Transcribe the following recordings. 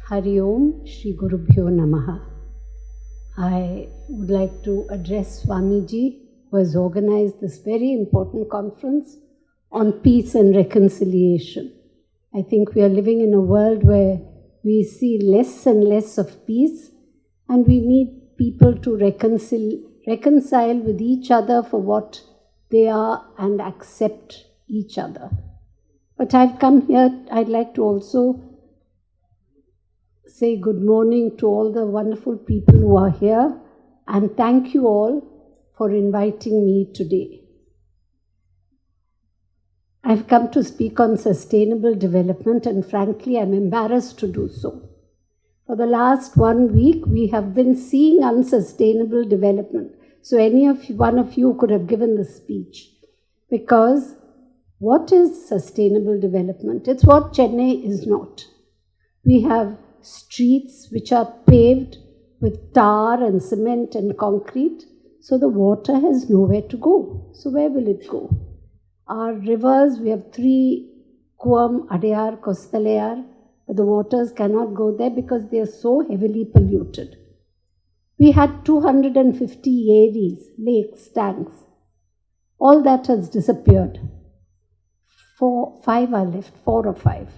Hari Om, Shri Gurubhyo Namaha. I would like to address Swamiji, who has organized this very important conference on peace and reconciliation. I think we are living in a world where we see less and less of peace, and we need people to reconcile with each other for what they are and accept each other. But I've come here, I'd like to also say good morning to all the wonderful people who are here, and thank you all for inviting me today. I've come to speak on sustainable development, and frankly, I'm embarrassed to do so. For the last 1 week, we have been seeing unsustainable development. So one of you could have given the speech. Because what is sustainable development? It's what Chennai is not. We have streets which are paved with tar and cement and concrete, so the water has nowhere to go. So where will it go? Our rivers, we have 3, Kuam, Aiyar, Kostalayar, but the waters cannot go there because they are so heavily polluted. We had 250 areas, lakes, tanks. All that has disappeared. 5 are left, 4 or 5.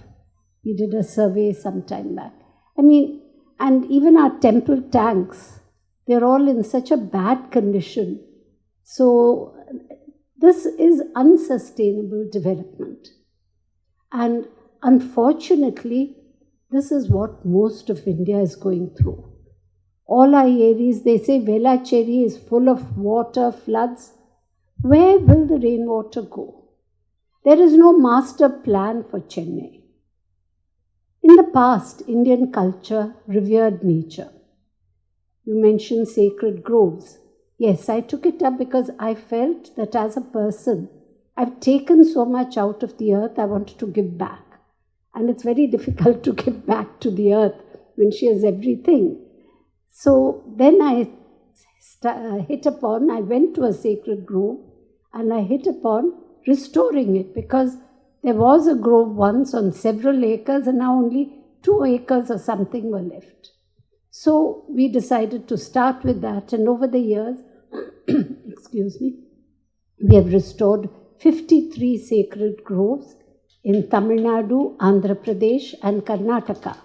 We did a survey some time back. And even our temple tanks, they're all in such a bad condition. So this is unsustainable development. And unfortunately, this is what most of India is going through. All our areas, they say Velachery is full of water, floods. Where will the rainwater go? There is no master plan for Chennai. In the past, Indian culture revered nature. You mentioned sacred groves. Yes, I took it up because I felt that as a person, I've taken so much out of the earth, I wanted to give back. And it's very difficult to give back to the earth when she has everything. So then I went to a sacred grove and I hit upon restoring it, because there was a grove once on several acres and now only 2 acres or something were left. So we decided to start with that, and over the years, we have restored 53 sacred groves in Tamil Nadu, Andhra Pradesh and Karnataka.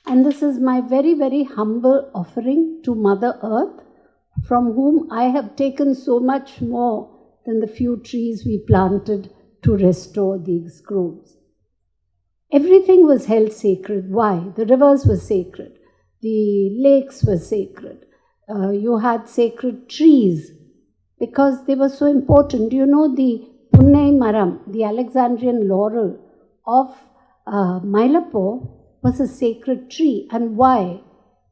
And this is my very, very humble offering to Mother Earth, from whom I have taken so much more than the few trees we planted to restore these groves. Everything was held sacred. Why? The rivers were sacred. The lakes were sacred. You had sacred trees because they were so important. Do you know the Punnai Maram, the Alexandrian laurel of Mylapore, was a sacred tree? And why?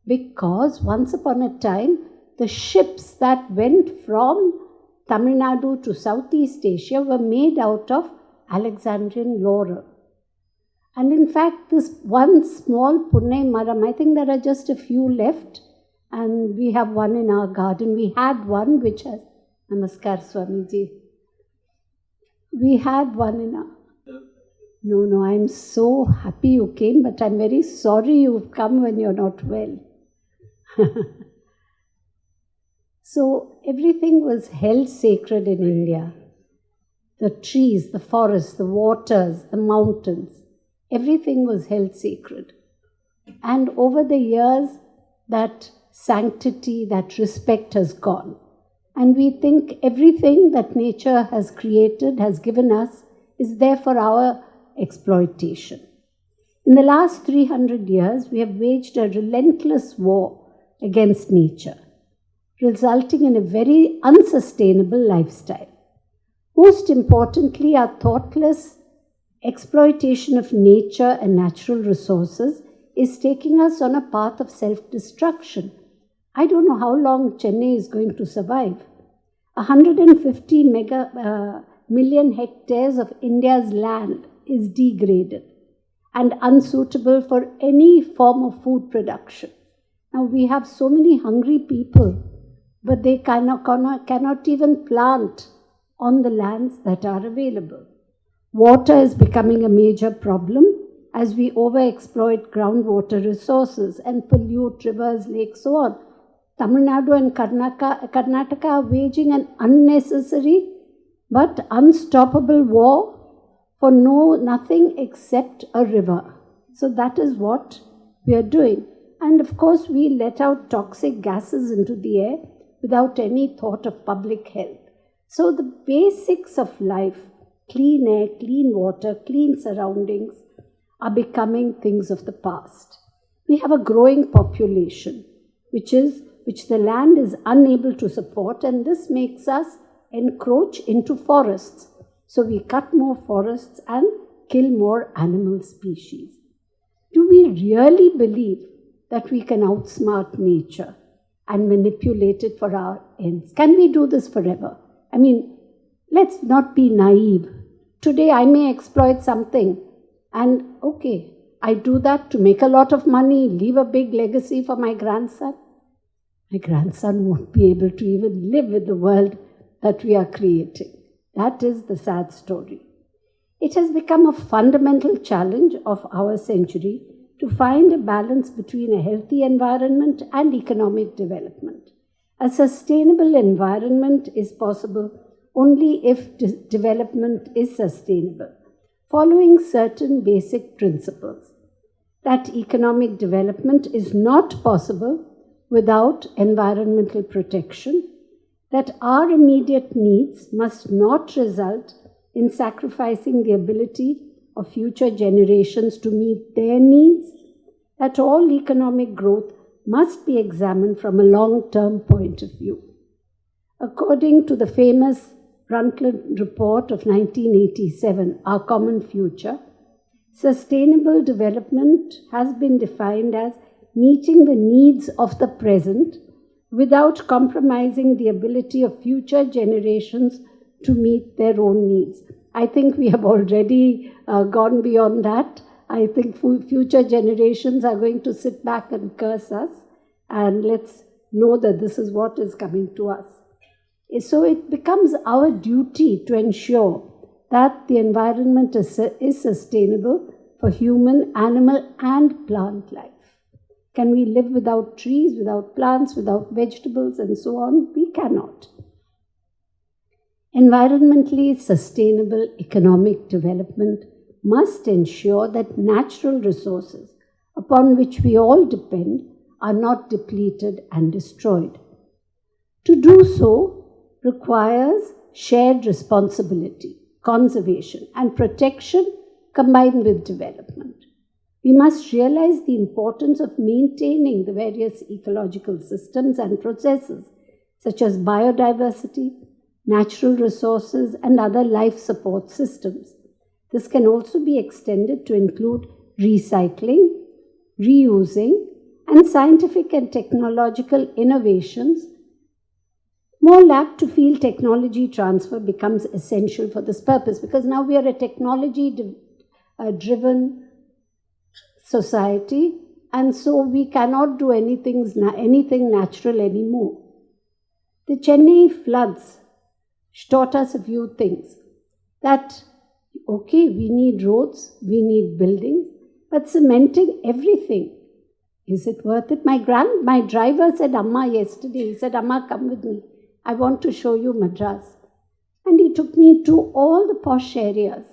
Because once upon a time, the ships that went from Tamil Nadu to Southeast Asia were made out of Alexandrian laurel. And in fact, this one small Punnai Maram, I think there are just a few left, and we have one in our garden. We had one which has, Namaskar Swamiji. We had one in our... No, I'm so happy you came, but I'm very sorry you've come when you're not well. So everything was held sacred in India. The trees, the forests, the waters, the mountains, everything was held sacred. And over the years, that sanctity, that respect has gone. And we think everything that nature has created, has given us, is there for our exploitation. In the last 300 years, we have waged a relentless war against nature, resulting in a very unsustainable lifestyle. Most importantly, our thoughtless exploitation of nature and natural resources is taking us on a path of self-destruction. I don't know how long Chennai is going to survive. 150 million hectares of India's land is degraded and unsuitable for any form of food production. Now we have so many hungry people, but they cannot even plant on the lands that are available. Water is becoming a major problem. as we overexploit groundwater resources and pollute rivers, lakes, so on. Tamil Nadu and Karnataka are waging an unnecessary but unstoppable war for nothing except a river. So that is what we are doing. And of course, we let out toxic gases into the air without any thought of public health. So the basics of life, clean air, clean water, clean surroundings, are becoming things of the past. We have a growing population, which the land is unable to support, and this makes us encroach into forests. So we cut more forests and kill more animal species. Do we really believe that we can outsmart nature and manipulate it for our ends? Can we do this forever? I mean, let's not be naive. Today I may exploit something and okay, I do that to make a lot of money, leave a big legacy for my grandson. My grandson won't be able to even live with the world that we are creating. That is the sad story. It has become a fundamental challenge of our century to find a balance between a healthy environment and economic development. A sustainable environment is possible only if development is sustainable, following certain basic principles. That economic development is not possible without environmental protection, that our immediate needs must not result in sacrificing the ability of future generations to meet their needs, that all economic growth must be examined from a long-term point of view. According to the famous Brundtland Report of 1987, Our Common Future, sustainable development has been defined as meeting the needs of the present without compromising the ability of future generations to meet their own needs. I think we have already gone beyond that. I think future generations are going to sit back and curse us, and let's know that this is what is coming to us. So it becomes our duty to ensure that the environment is sustainable for human, animal, and plant life. Can we live without trees, without plants, without vegetables, and so on? We cannot. Environmentally sustainable economic development must ensure that natural resources upon which we all depend are not depleted and destroyed. To do so requires shared responsibility, conservation, and protection combined with development. We must realize the importance of maintaining the various ecological systems and processes, such as biodiversity, natural resources, and other life support systems. This can also be extended to include recycling, reusing, and scientific and technological innovations. More lab-to-field technology transfer becomes essential for this purpose, because now we are a technology-driven society, and so we cannot do anything natural anymore. The Chennai floods taught us a few things. That, okay, we need roads, we need buildings, but cementing everything, is it worth it? My driver said, Amma, yesterday, he said, Amma, come with me. I want to show you Madras. And he took me to all the posh areas.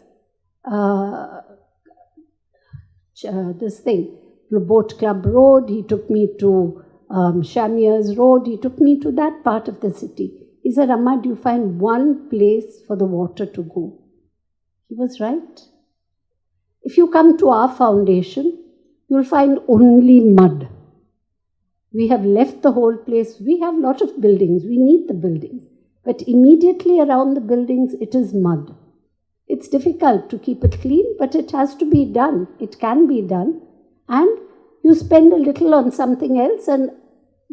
Boat Club Road, he took me to Shamier's Road, he took me to that part of the city. He said, Amma, do you find one place for the water to go? He was right. If you come to our foundation, you'll find only mud. We have left the whole place. We have a lot of buildings. We need the buildings. But immediately around the buildings, it is mud. It's difficult to keep it clean, but it has to be done. It can be done. And you spend a little on something else and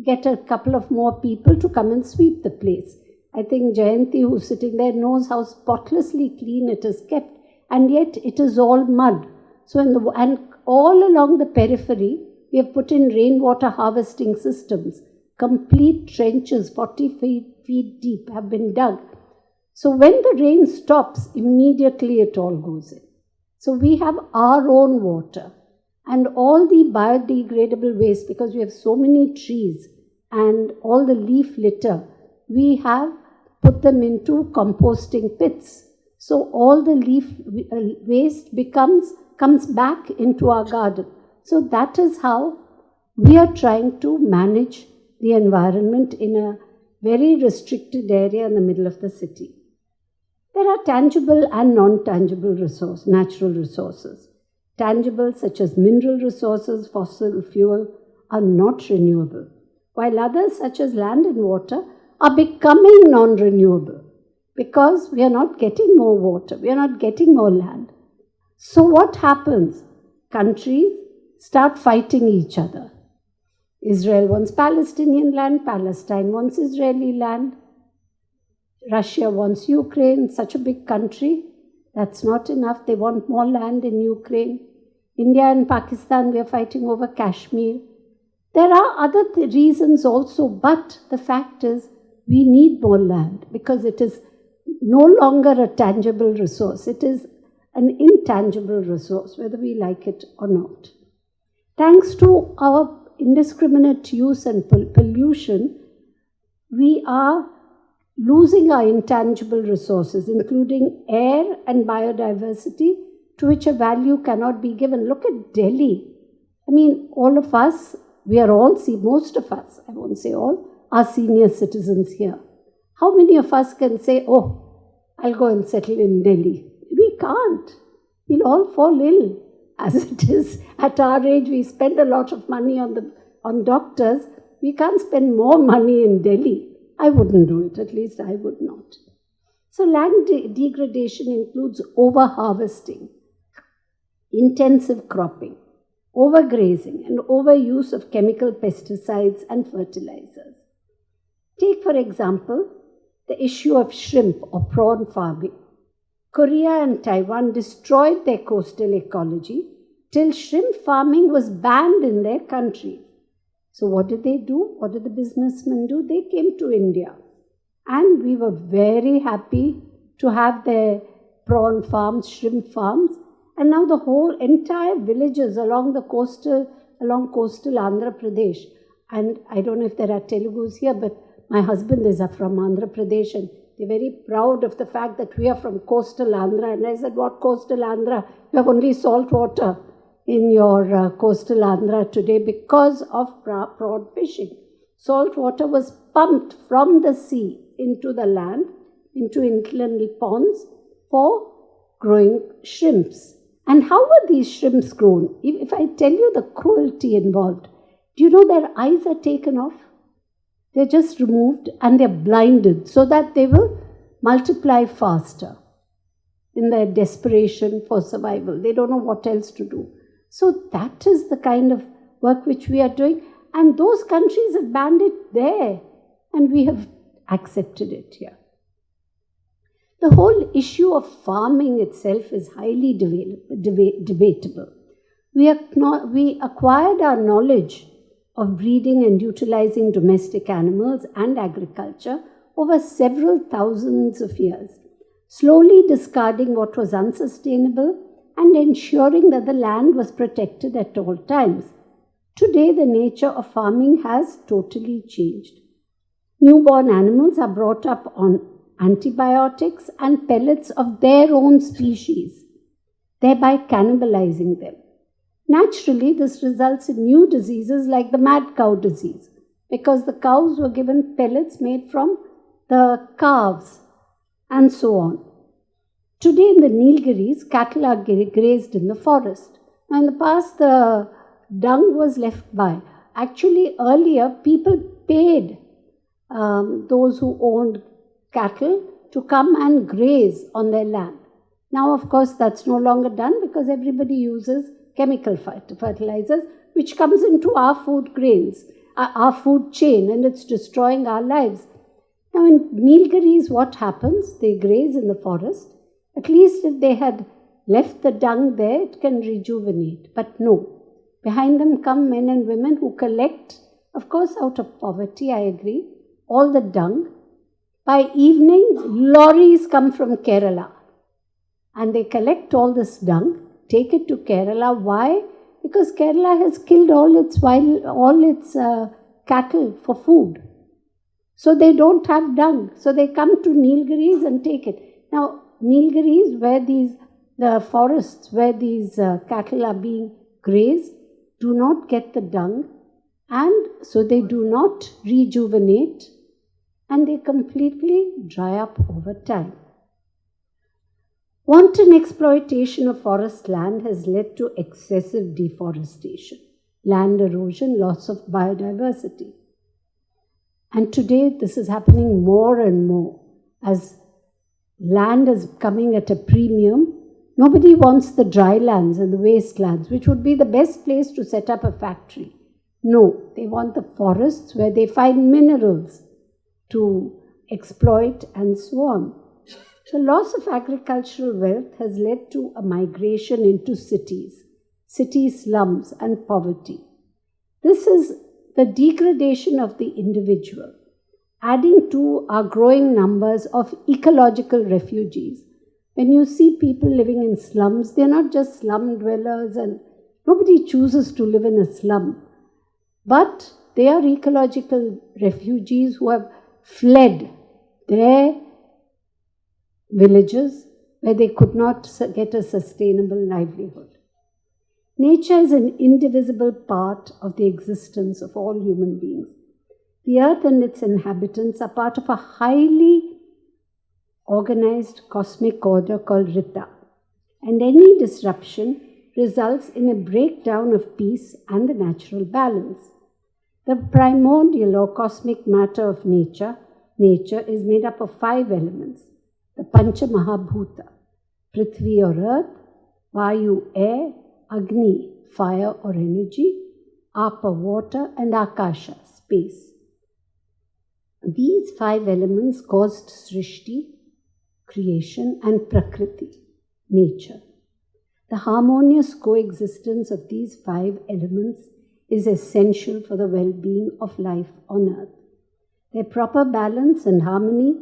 get a couple of more people to come and sweep the place. I think Jayanti, who's sitting there, knows how spotlessly clean it is kept. And yet it is all mud. So and all along the periphery, we have put in rainwater harvesting systems. Complete trenches, 40 feet deep, have been dug. So when the rain stops, immediately it all goes in. So we have our own water. And all the biodegradable waste, because we have so many trees and all the leaf litter, we have put them into composting pits. So all the leaf waste comes back into our garden. So that is how we are trying to manage the environment in a very restricted area in the middle of the city. There are tangible and non-tangible natural resources. Tangible, such as mineral resources, fossil fuel, are not renewable, while others, such as land and water, are becoming non-renewable because we are not getting more water, we are not getting more land. So what happens? Countries start fighting each other. Israel wants Palestinian land, Palestine wants Israeli land, Russia wants Ukraine, such a big country. That's not enough. They want more land in Ukraine. India and Pakistan, we are fighting over Kashmir. There are other reasons also, but the fact is we need more land because it is no longer a tangible resource. It is an intangible resource, whether we like it or not. Thanks to our indiscriminate use and pollution, we are losing our intangible resources, including air and biodiversity, to which a value cannot be given. Look at Delhi. I mean, all of us, most of us, I won't say all, are senior citizens here. How many of us can say, oh, I'll go and settle in Delhi? We can't. We'll all fall ill. As it is, at our age, we spend a lot of money on doctors. We can't spend more money in Delhi. I wouldn't do it, at least I would not. So land degradation includes over-harvesting, intensive cropping, overgrazing, and overuse of chemical pesticides and fertilizers. Take, for example, the issue of shrimp or prawn farming. Korea and Taiwan destroyed their coastal ecology till shrimp farming was banned in their country. So what did they do? What did the businessmen do? They came to India. And we were very happy to have their prawn farms, shrimp farms. And now the whole entire villages along coastal Andhra Pradesh. And I don't know if there are Telugus here, but my husband is from Andhra Pradesh and they're very proud of the fact that we are from coastal Andhra. And I said, what coastal Andhra? You have only salt water in your coastal Andhra today because of prawn fishing. Salt water was pumped from the sea into the land, into inland ponds for growing shrimps. And how were these shrimps grown? If I tell you the cruelty involved, do you know their eyes are taken off? They're just removed and they're blinded so that they will multiply faster in their desperation for survival. They don't know what else to do. So that is the kind of work which we are doing. And those countries have banned it there. And we have accepted it here. The whole issue of farming itself is highly debatable. We acquired our knowledge of breeding and utilizing domestic animals and agriculture over several thousands of years, slowly discarding what was unsustainable and ensuring that the land was protected at all times. Today, the nature of farming has totally changed. Newborn animals are brought up on antibiotics and pellets of their own species, thereby cannibalizing them. Naturally, this results in new diseases like the mad cow disease, because the cows were given pellets made from the calves and so on. Today in the Nilgiris, cattle are grazed in the forest. Now in the past, the dung was left by. Actually, earlier, people paid those who owned cattle to come and graze on their land. Now, of course, that's no longer done because everybody uses chemical fertilizers, which comes into our food grains, our food chain, and it's destroying our lives. Now, in Nilgiris, what happens? They graze in the forest. At least if they had left the dung there, it can rejuvenate. But no. Behind them come men and women who collect, of course, out of poverty, I agree, all the dung. By evening, lorries come from Kerala and they collect all this dung take it to Kerala. Why? Because Kerala has killed all its cattle for food. So they don't have dung. So they come to Nilgiris and take it. Now, Nilgiris, where the forests where these cattle are being grazed, do not get the dung, and so they do not rejuvenate, and they completely dry up over time. Wanton exploitation of forest land has led to excessive deforestation, land erosion, loss of biodiversity. And today this is happening more and more as land is coming at a premium. Nobody wants the dry lands and the wastelands, which would be the best place to set up a factory. No, they want the forests where they find minerals to exploit and so on. The loss of agricultural wealth has led to a migration into cities, city slums and poverty. This is the degradation of the individual, adding to our growing numbers of ecological refugees. When you see people living in slums, they're not just slum dwellers, and nobody chooses to live in a slum, but they are ecological refugees who have fled their villages where they could not get a sustainable livelihood. Nature is an indivisible part of the existence of all human beings. The earth and its inhabitants are part of a highly organized cosmic order called Rita, and any disruption results in a breakdown of peace and the natural balance. The primordial or cosmic matter of nature is made up of 5 elements: the Pancha Mahabhuta, Prithvi or earth, Vayu air, Agni fire or energy, Apa water, and Akasha space. These 5 elements caused Srishti, creation, and Prakriti, nature. The harmonious coexistence of these 5 elements is essential for the well-being of life on earth. Their proper balance and harmony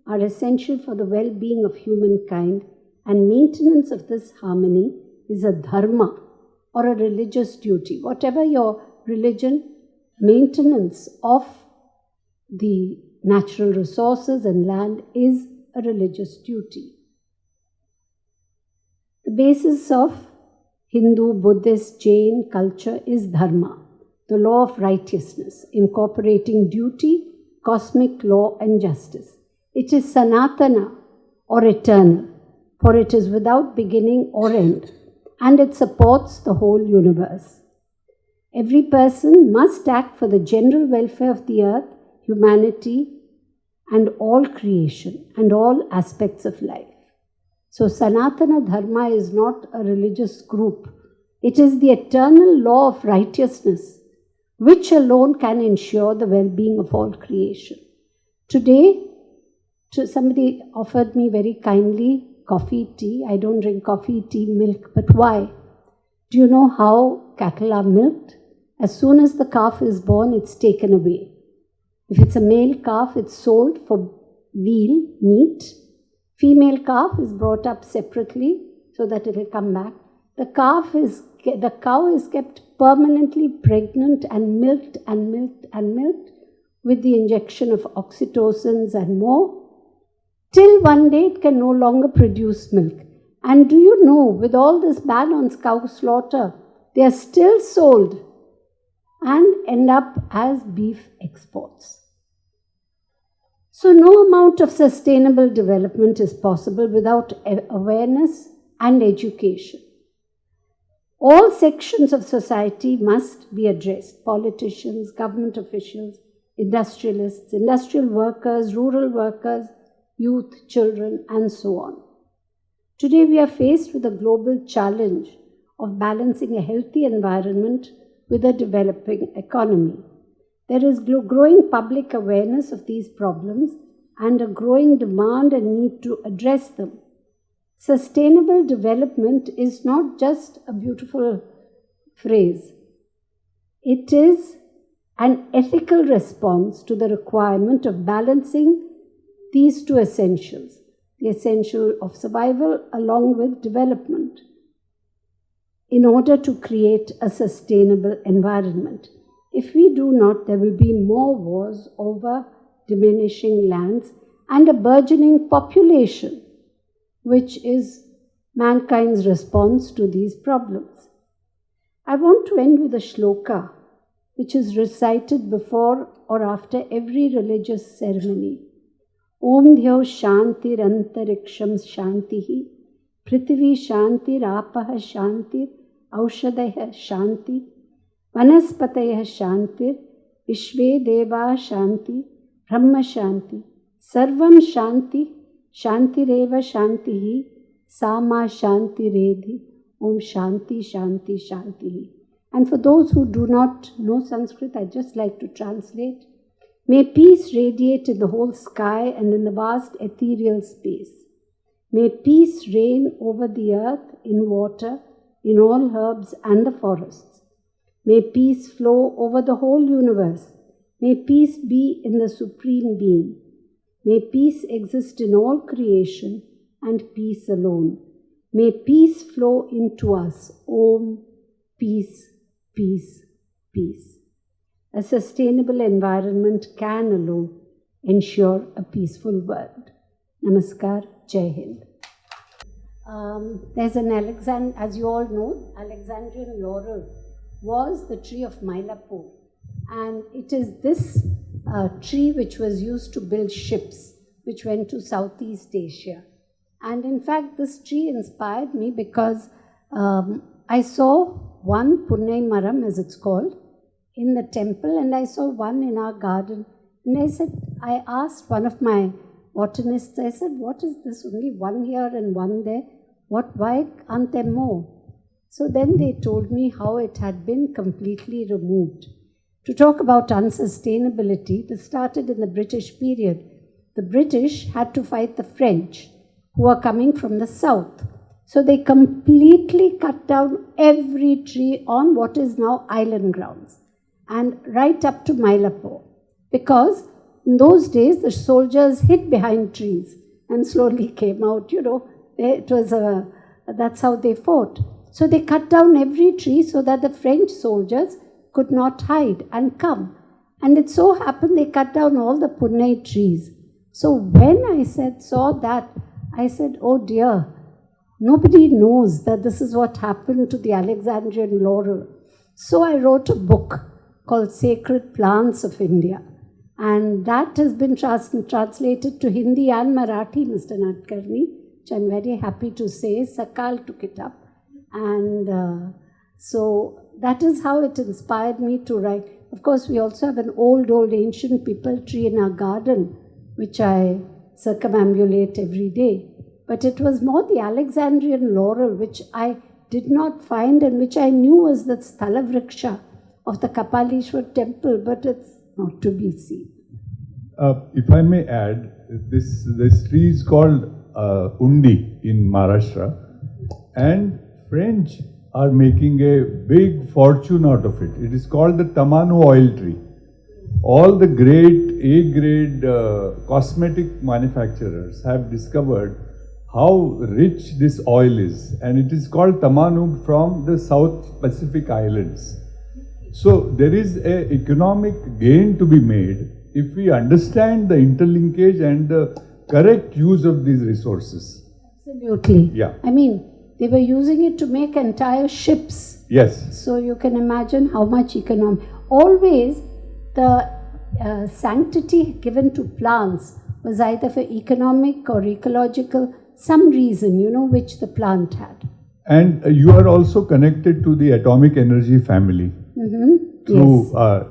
are essential for the well-being of humankind, and maintenance of this harmony is a dharma or a religious duty. Whatever your religion, maintenance of the natural resources and land is a religious duty. The basis of Hindu, Buddhist, Jain culture is dharma, the law of righteousness, incorporating duty, cosmic law, and justice. It is Sanatana or eternal, for it is without beginning or end, and it supports the whole universe. Every person must act for the general welfare of the earth, humanity, and all creation and all aspects of life. So Sanatana Dharma is not a religious group. It is the eternal law of righteousness, which alone can ensure the well-being of all creation. Today, somebody offered me very kindly coffee, tea. I don't drink coffee, tea, milk, but why? Do you know how cattle are milked? As soon as the calf is born, it's taken away. If it's a male calf, it's sold for veal, meat. Female calf is brought up separately so that it will come back. The cow is kept permanently pregnant and milked and milked and milked with the injection of oxytocins and more, till one day it can no longer produce milk. And do you know, with all this ban on cow slaughter, they are still sold and end up as beef exports. So no amount of sustainable development is possible without awareness and education. All sections of society must be addressed: politicians, government officials, industrialists, industrial workers, rural workers, youth, children, and so on. Today we are faced with a global challenge of balancing a healthy environment with a developing economy. There is growing public awareness of these problems and a growing demand and need to address them. Sustainable development is not just a beautiful phrase. It is an ethical response to the requirement of balancing these 2 essentials, the essential of survival along with development. in order to create a sustainable environment. If we do not, there will be more wars over diminishing lands and a burgeoning population, which is mankind's response to these problems. I want to end with a shloka, which is recited before or after every religious ceremony. Om Dhyo Shantir Antariksham Shantihi Prithvi Shantir Apaha Shantir Aushadaya Shantir Vanaspataya Shantir Vishve Deva Shanti Brahma Shanti Sarvam Shanti Shantireva Shantihi Sama Shantiredhi Om Shanti Shanti Shantihi. And for those who do not know Sanskrit, I'd just like to translate. May peace radiate in the whole sky and in the vast ethereal space. May peace reign over the earth, in water, in all herbs and the forests. May peace flow over the whole universe. May peace be in the Supreme Being. May peace exist in all creation and peace alone. May peace flow into us. Om, peace, peace, peace. A sustainable environment can alone ensure a peaceful world. Namaskar, Jai Hind. There's an as you all know, Alexandrian laurel was the tree of Mylapore. And it is this tree which was used to build ships which went to Southeast Asia. And in fact, this tree inspired me because I saw one Punnai Maram, as it's called, in the temple, and I saw one in our garden. And I asked one of my botanists, I said, what is this? Only one here and one there. Why aren't there more? So then they told me how it had been completely removed. To talk about unsustainability, this started in the British period. The British had to fight the French, who are coming from the south. So they completely cut down every tree on what is now island grounds, and right up to Mylapore. Because in those days, the soldiers hid behind trees and slowly came out, that's how they fought. So they cut down every tree so that the French soldiers could not hide and come. And it so happened they cut down all the Punnai trees. So when I saw that, I said, oh dear, nobody knows that this is what happened to the Alexandrian laurel. So I wrote a book called Sacred Plants of India. And that has been translated to Hindi and Marathi, Mr. Nadkarni, which I'm very happy to say. Sakal took it up. And so that is how it inspired me to write. Of course, we also have an old ancient pipal tree in our garden, which I circumambulate every day. But it was more the Alexandrian laurel, which I did not find and which I knew was the Sthalavriksha of the Kapalishwar temple, but it's not to be seen. If I may add, this tree is called Undi in Maharashtra, and French are making a big fortune out of it. It is called the Tamanu oil tree. All the great A-grade cosmetic manufacturers have discovered how rich this oil is, and it is called Tamanu from the South Pacific Islands. So there is an economic gain to be made if we understand the interlinkage and the correct use of these resources. Absolutely. Yeah. I mean, they were using it to make entire ships. Yes. So you can imagine how much economic. Always the sanctity given to plants was either for economic or ecological, some reason, which the plant had. And you are also connected to the atomic energy family through Yes.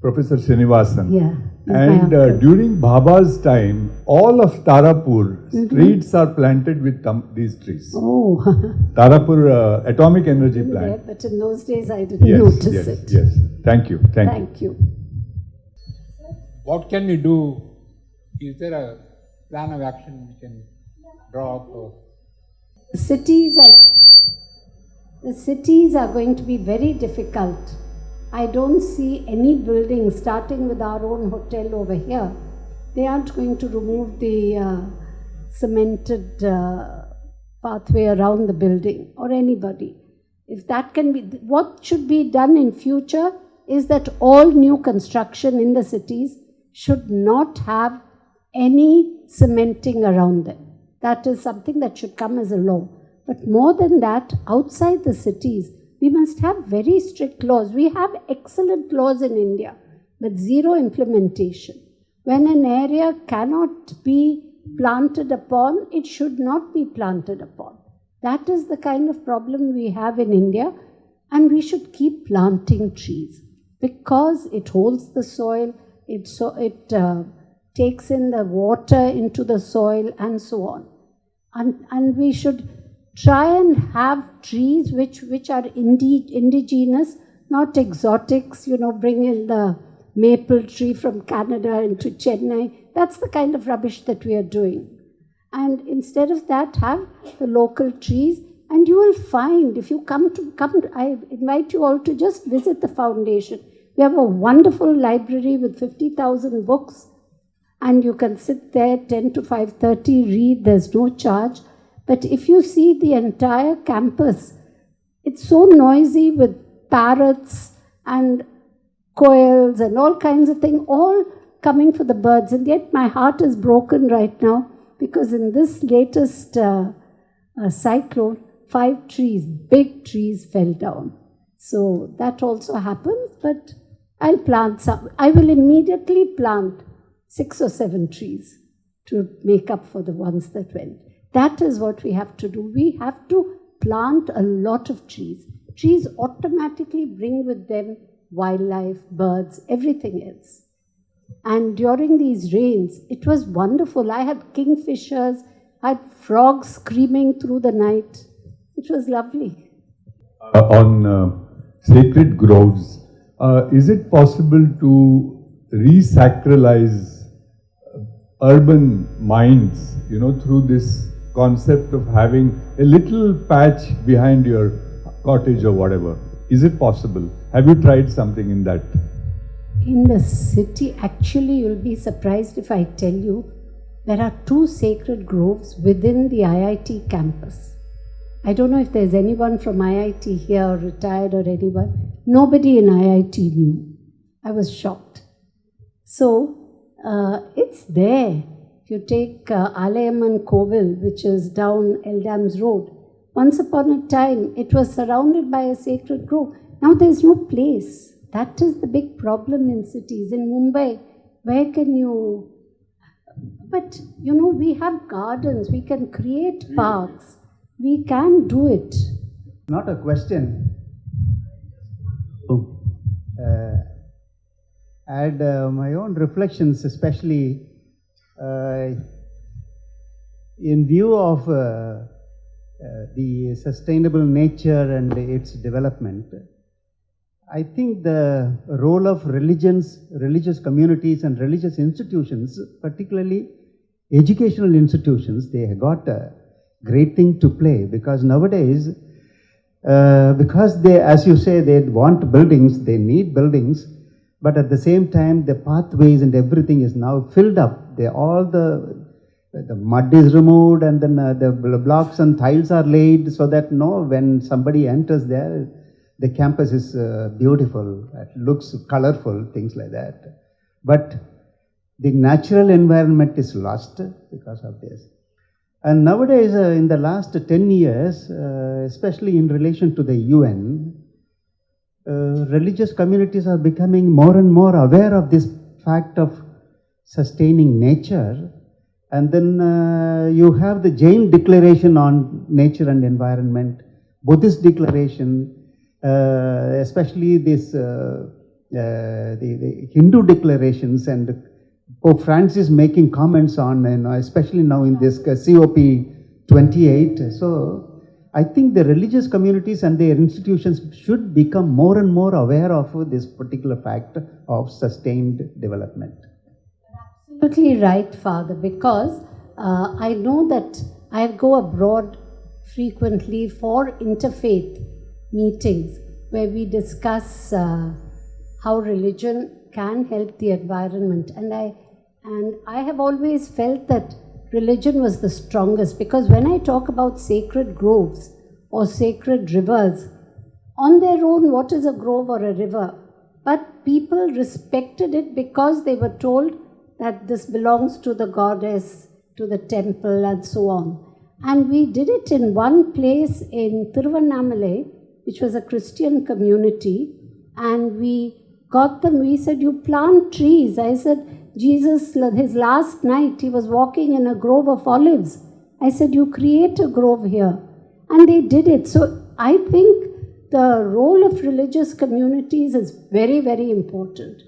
Professor Srinivasan. Yeah. And during Bhaba's time, all of Tarapur streets are planted with these trees. Oh. Tarapur Atomic Energy Plant. Yeah, but in those days I didn't notice it. Yes. Thank you. Thank you. What can we do? Is there a plan of action we can draw up? Or? The cities are going to be very difficult. I don't see any building, starting with our own hotel over here. They aren't going to remove the cemented pathway around the building, or anybody. If that can be, what should be done in future is that all new construction in the cities should not have any cementing around them. That is something that should come as a law. But more than that, outside the cities, we must have very strict laws. We have excellent laws in India, but zero implementation. When an area cannot be planted upon, it should not be planted upon. That is the kind of problem we have in India, and we should keep planting trees because it holds the soil, it takes in the water into the soil and so on. And we should try and have trees which are indigenous, not exotics, bring in the maple tree from Canada into Chennai. That's the kind of rubbish that we are doing. And instead of that, have the local trees, and you will find, if you come, I invite you all to just visit the foundation. We have a wonderful library with 50,000 books, and you can sit there 10 to 5:30, read, there's no charge. But if you see the entire campus, it's so noisy with parrots and quails and all kinds of things, all coming for the birds. And yet my heart is broken right now because in this latest cyclone, 5 trees, big trees fell down. So that also happens, but I'll plant some. I will immediately plant 6 or 7 trees to make up for the ones that went. That is what we have to do. We have to plant a lot of trees. Trees automatically bring with them wildlife, birds, everything else. And during these rains, it was wonderful. I had kingfishers, I had frogs screaming through the night. It was lovely. On sacred groves, is it possible to re-sacralize urban minds, through this concept of having a little patch behind your cottage or whatever? Is it possible? Have you tried something in that? In the city, actually, you'll be surprised if I tell you, there are 2 sacred groves within the IIT campus. I don't know if there's anyone from IIT here or retired or anyone. Nobody in IIT knew. I was shocked. So, it's there. If you take Alayaman Kovil, which is down Eldams Road, once upon a time, it was surrounded by a sacred grove. Now there's no place. That is the big problem in cities. In Mumbai, where can you... But, we have gardens. We can create parks. We can do it. Not a question. Add my own reflections, especially in view of the sustainable nature and its development. I think the role of religious communities and religious institutions, particularly educational institutions, they have got a great thing to play, because nowadays, because they, as you say, they want buildings, they need buildings, but at the same time, the pathways and everything is now filled up. All the mud is removed, and then the blocks and tiles are laid so that when somebody enters there, the campus is beautiful, it looks colorful, things like that. But the natural environment is lost because of this. And nowadays, in the last 10 years, especially in relation to the UN, religious communities are becoming more and more aware of this fact of sustaining nature. And then you have the Jain declaration on nature and environment, Buddhist declaration, especially this the Hindu declarations, and Pope Francis making comments on, especially now in this COP 28. So I think the religious communities and their institutions should become more and more aware of this particular fact of sustained development. Absolutely right, Father, because I know that I go abroad frequently for interfaith meetings where we discuss how religion can help the environment, and I have always felt that religion was the strongest, because when I talk about sacred groves or sacred rivers, on their own what is a grove or a river, but people respected it because they were told that this belongs to the goddess, to the temple, and so on. And we did it in one place in Tiruvannamalai, which was a Christian community, and we got them, we said, you plant trees. I said, Jesus, his last night, he was walking in a grove of olives. I said, you create a grove here. And they did it. So I think the role of religious communities is very, very important.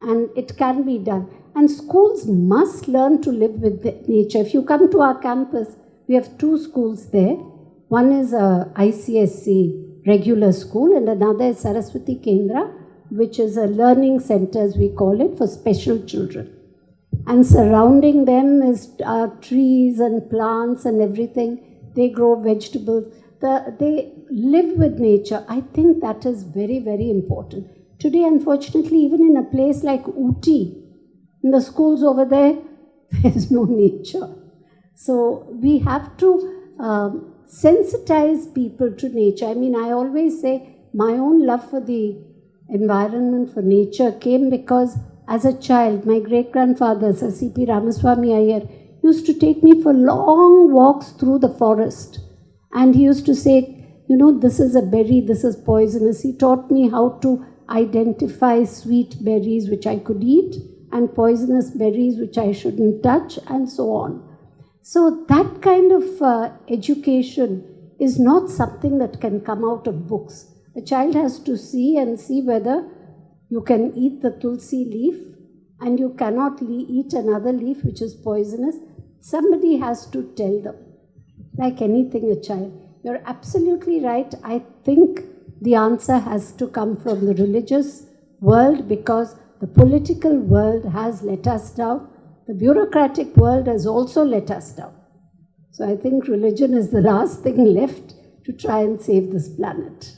And it can be done. And schools must learn to live with nature. If you come to our campus, we have 2 schools there. One is a ICSC regular school, and another is Saraswati Kendra, which is a learning center, as we call it, for special children. And surrounding them is trees and plants and everything. They grow vegetables. They live with nature. I think that is very, very important. Today, unfortunately, even in a place like Ooty, in the schools over there, there is no nature. So we have to sensitize people to nature. I mean, I always say my own love for the environment, for nature, came because as a child, my great-grandfather, Sir C.P. Ramaswami Aiyar, used to take me for long walks through the forest. And he used to say, you know, this is a berry, this is poisonous. He taught me how to identify sweet berries which I could eat and poisonous berries which I shouldn't touch, and so on. So that kind of education is not something that can come out of books. A child has to see and see whether you can eat the tulsi leaf and you cannot eat another leaf which is poisonous. Somebody has to tell them. Like anything, a child. You're absolutely right. I think the answer has to come from the religious world because the political world has let us down. The bureaucratic world has also let us down. So I think religion is the last thing left to try and save this planet.